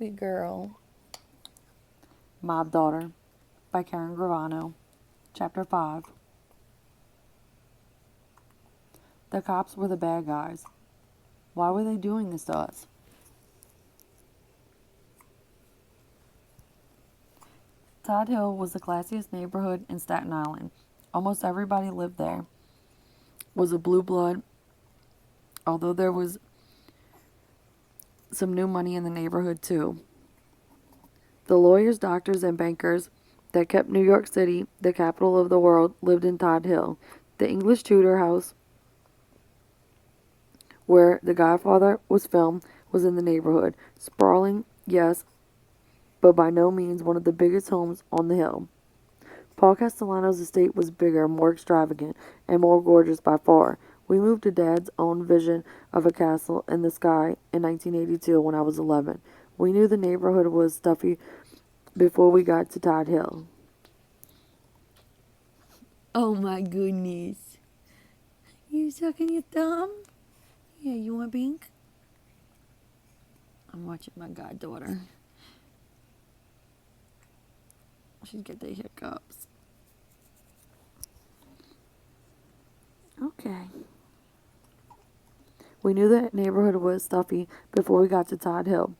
Sweet girl. Mob Daughter by Karen Gravano Chapter 5. The cops were the bad guys. Why were they doing this to us? Todd Hill was the classiest neighborhood in Staten Island. Almost everybody lived there. Was a blue blood, although there was some new money in the neighborhood too. The lawyers, doctors, and bankers that kept New York City, the capital of the world, lived in Todd Hill. The English Tudor house where The Godfather was filmed was in the neighborhood. Sprawling, yes, but by no means one of the biggest homes on the hill. Paul Castellano's estate was bigger, more extravagant, and more gorgeous by far. We moved to Dad's own vision of a castle in the sky in 1982 when I was 11. We knew the neighborhood was stuffy before we got to Todd Hill. Oh my goodness. You sucking your thumb? Yeah, you want pink? I'm watching my goddaughter. She's got the hiccups. Okay. We knew the neighborhood was stuffy before we got to Todd Hill,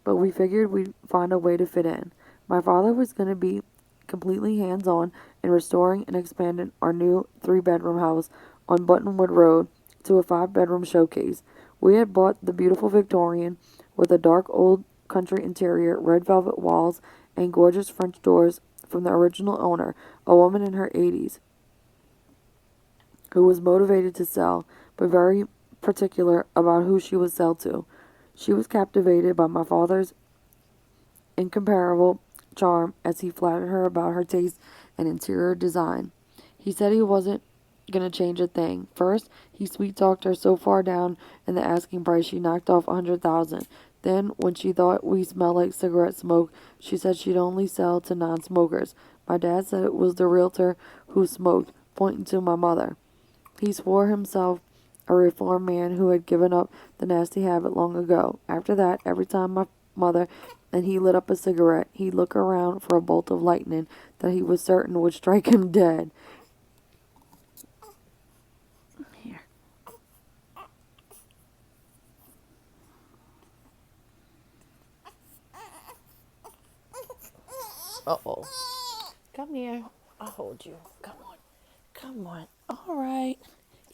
but we figured we'd find a way to fit in. My father was going to be completely hands-on in restoring and expanding our new 3-bedroom house on Buttonwood Road to a 5-bedroom showcase. We had bought the beautiful Victorian with a dark old country interior, red velvet walls, and gorgeous French doors from the original owner, a woman in her 80s, who was motivated to sell, but very particular about who she would sell to. She was captivated by my father's incomparable charm as he flattered her about her taste and interior design. He said he wasn't going to change a thing. First, he sweet-talked her so far down in the asking price she knocked off $100,000. Then, when she thought we smelled like cigarette smoke, she said she'd only sell to non-smokers. My dad said it was the realtor who smoked, pointing to my mother. He swore himself a reformed man who had given up the nasty habit long ago. After that, every time my mother and he lit up a cigarette, he'd look around for a bolt of lightning that he was certain would strike him dead. Here. Uh-oh. Come here. I'll hold you. Come on. Come on. All right.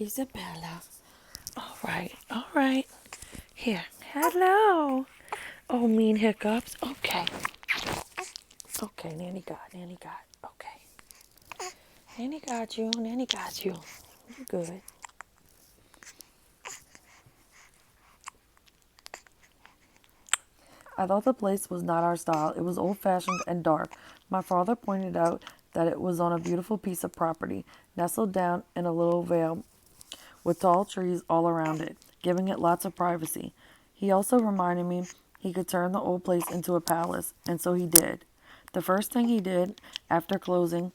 Isabella. All right. All right. Here. Hello. Oh, mean hiccups. Okay. Okay, Nanny got. Okay. Nanny got you. Nanny got you. You're good. I thought the place was not our style. It was old-fashioned and dark. My father pointed out that it was on a beautiful piece of property, nestled down in a little vale with tall trees all around it, giving it lots of privacy. He also reminded me he could turn the old place into a palace, and so he did. The first thing he did after closing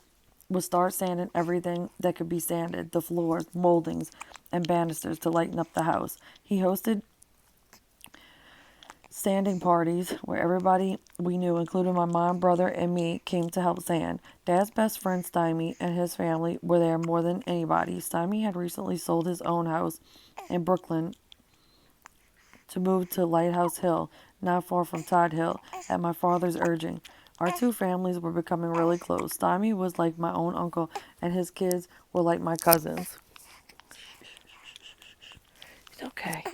was start sanding everything that could be sanded, the floors, moldings, and banisters to lighten up the house. He hosted sanding parties where everybody we knew, including my mom, brother, and me, came to help sand. Dad's best friend, Stymie, and his family were there more than anybody. Stymie had recently sold his own house in Brooklyn to move to Lighthouse Hill, not far from Todd Hill, at my father's urging. Our two families were becoming really close. Stymie was like my own uncle, and his kids were like my cousins. It's okay.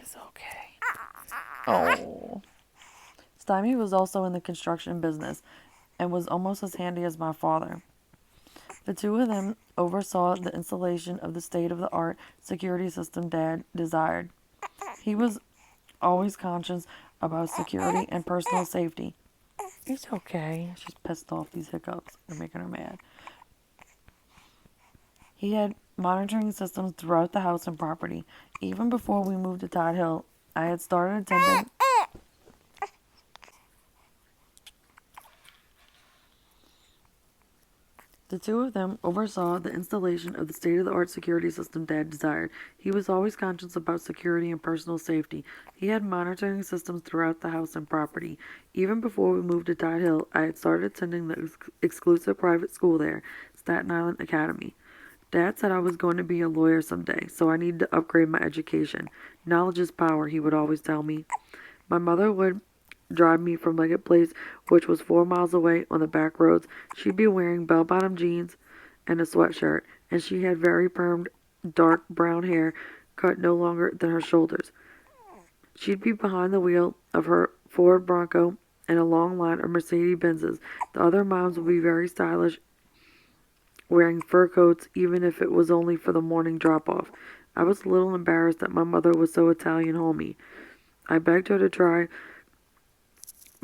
It's okay. Oh. Stymie was also in the construction business and was almost as handy as my father. The two of them oversaw the installation of the state-of-the-art security system Dad desired. He was always conscious about security and personal safety. It's okay. She's pissed off. These hiccups are making her mad. He had monitoring systems throughout the house and property. Even before we moved to Todd Hill, I had started attending The two of them oversaw the installation of the state-of-the-art security system Dad desired. He was always conscious about security and personal safety. He had monitoring systems throughout the house and property. Even before we moved to Tide Hill, I had started attending the exclusive private school there, Staten Island Academy. Dad said I was going to be a lawyer someday, so I needed to upgrade my education. Knowledge is power, he would always tell me. My mother would drive me from Leggett Place, which was 4 miles away on the back roads. She'd be wearing bell-bottom jeans and a sweatshirt, and she had very permed, dark brown hair cut no longer than her shoulders. She'd be behind the wheel of her Ford Bronco and a long line of Mercedes Benzes. The other moms would be very stylish, wearing fur coats, even if it was only for the morning drop-off. I was a little embarrassed that my mother was so Italian homey. I begged her to try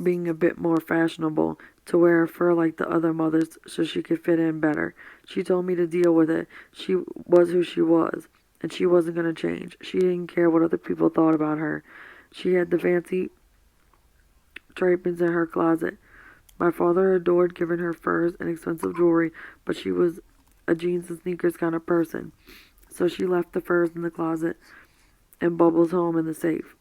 being a bit more fashionable, to wear fur like the other mothers so she could fit in better. She told me to deal with it. She was who she was, and she wasn't going to change. She didn't care what other people thought about her. She had the fancy trappings in her closet. My father adored giving her furs and expensive jewelry, but she was a jeans and sneakers kind of person. So she left the furs in the closet and Bubbles' home in the safe.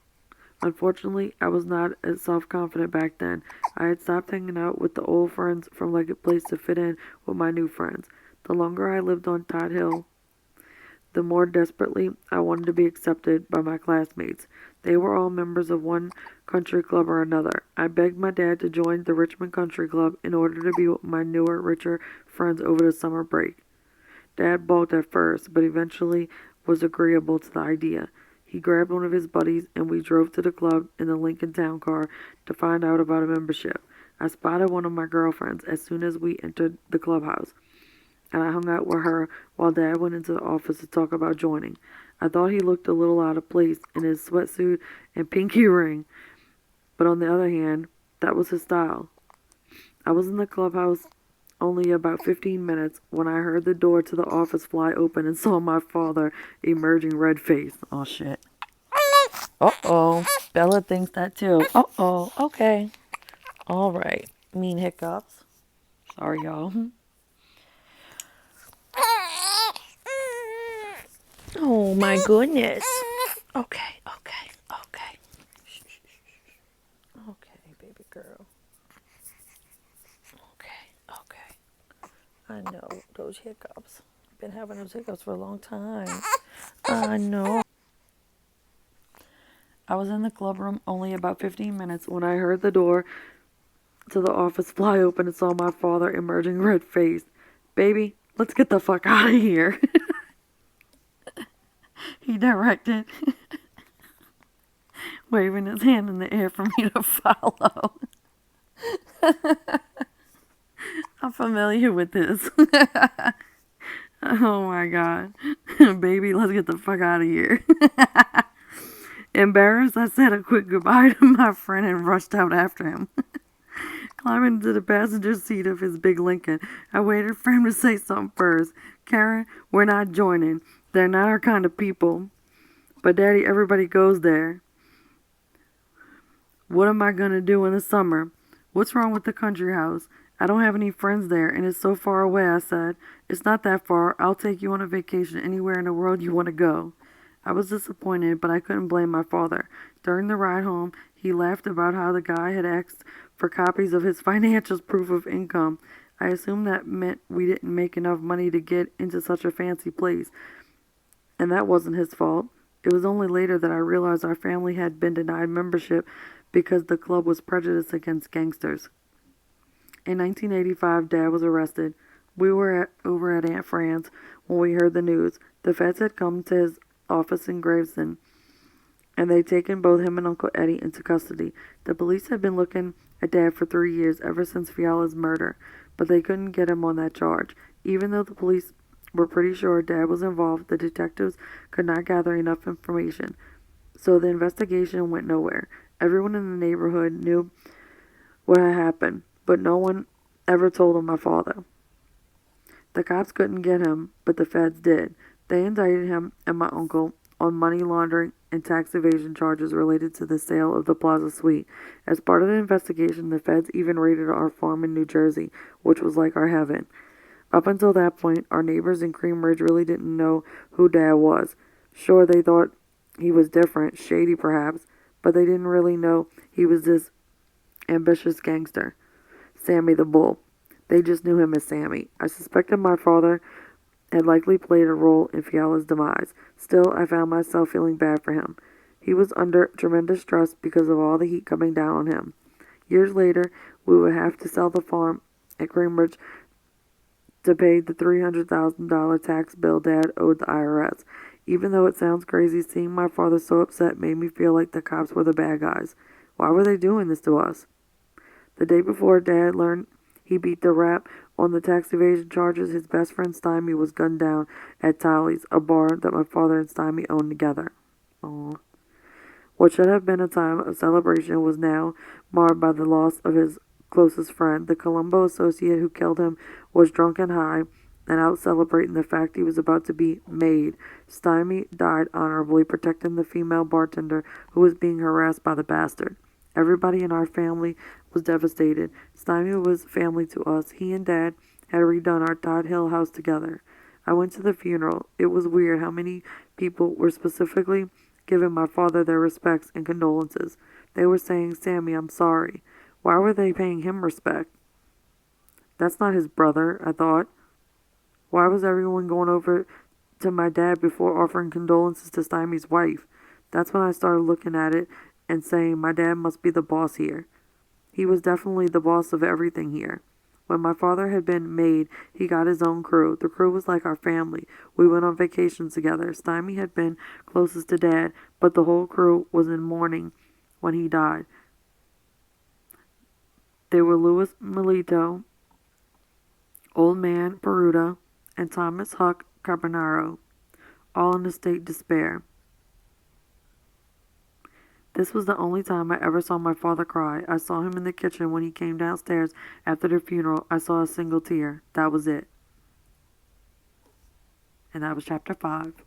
Unfortunately, I was not as self-confident back then. I had stopped hanging out with the old friends from Leggett Place to fit in with my new friends. The longer I lived on Todd Hill, the more desperately I wanted to be accepted by my classmates. They were all members of one country club or another. I begged my dad to join the Richmond Country Club in order to be with my newer, richer friends over the summer break. Dad balked at first, but eventually was agreeable to the idea. He grabbed one of his buddies and we drove to the club in the Lincoln Town Car to find out about a membership. I spotted one of my girlfriends as soon as we entered the clubhouse, and I hung out with her while Dad went into the office to talk about joining. I thought he looked a little out of place in his sweatsuit and pinky ring, but on the other hand, that was his style. I was in the clubhouse only about 15 minutes when I heard the door to the office fly open and saw my father emerging red-faced. Oh, shit. Uh-oh. Bella thinks that too. Uh-oh. Okay. All right. Mean hiccups. Sorry, y'all. Oh my goodness. Okay, okay, okay. Shh, shh, shh, shh. Okay, baby girl. Okay, okay. I know those hiccups. Been having those hiccups for a long time. I know. I was in the club room only about 15 minutes when I heard the door to the office fly open and saw my father emerging red-faced. Baby, let's get the fuck out of here. He directed, waving his hand in the air for me to follow. I'm familiar with this. Oh my god. Baby, let's get the fuck out of here. Embarrassed, I said a quick goodbye to my friend and rushed out after him. Climbing into the passenger seat of his big Lincoln, I waited for him to say something first. Karen, we're not joining. They're not our kind of people. But Daddy, everybody goes there. What am I going to do in the summer? What's wrong with the country house? I don't have any friends there, and it's so far away, I said. It's not that far. I'll take you on a vacation anywhere in the world you want to go. I was disappointed, but I couldn't blame my father. During the ride home, he laughed about how the guy had asked for copies of his financial proof of income. I assumed that meant we didn't make enough money to get into such a fancy place, and that wasn't his fault. It was only later that I realized our family had been denied membership because the club was prejudiced against gangsters. In 1985, Dad was arrested. We were over at Aunt Fran's when we heard the news. The feds had come to his office in Gravesend, and they'd taken both him and Uncle Eddie into custody. The police had been looking at Dad for 3 years, ever since Fiala's murder, but they couldn't get him on that charge. Even though the police were pretty sure Dad was involved, the detectives could not gather enough information, so the investigation went nowhere. Everyone in the neighborhood knew what had happened, but no one ever told on my father. The cops couldn't get him, but the feds did. They indicted him and my uncle on money laundering and tax evasion charges related to the sale of the Plaza Suite. As part of the investigation, the feds even raided our farm in New Jersey, which was like our heaven. Up until that point, our neighbors in Cream Ridge really didn't know who Dad was. Sure, they thought he was different, shady perhaps, but they didn't really know he was this ambitious gangster, Sammy the Bull. They just knew him as Sammy. I suspected my father had likely played a role in Fiala's demise. Still, I found myself feeling bad for him. He was under tremendous stress because of all the heat coming down on him. Years later, we would have to sell the farm at Greenbridge to pay the $300,000 tax bill Dad owed the IRS. Even though it sounds crazy, seeing my father so upset made me feel like the cops were the bad guys. Why were they doing this to us? The day before Dad learned he beat the rap on the tax evasion charges, his best friend Stymie was gunned down at Tolly's, a bar that my father and Stymie owned together. Aww. What should have been a time of celebration was now marred by the loss of his closest friend. The Colombo associate who killed him was drunk and high and out celebrating the fact he was about to be made. Stymie died honorably, protecting the female bartender who was being harassed by the bastard. Everybody in our family was devastated. Stymie was family to us. He and Dad had redone our Todd Hill house together. I went to the funeral. It was weird how many people were specifically giving my father their respects and condolences. They were saying, "Sammy, I'm sorry." Why were they paying him respect? That's not his brother, I thought. Why was everyone going over to my dad before offering condolences to Stymie's wife? That's when I started looking at it and saying my dad must be the boss here. He was definitely the boss of everything here. When my father had been made, he got his own crew. The crew was like our family. We went on vacations together. Stymie had been closest to Dad, but the whole crew was in mourning when he died. They were Louis Melito, Old Man Peruta, and Thomas Huck Carbonaro, all in a state despair. This was the only time I ever saw my father cry. I saw him in the kitchen when he came downstairs after the funeral. I saw a single tear. That was it. And that was chapter 5.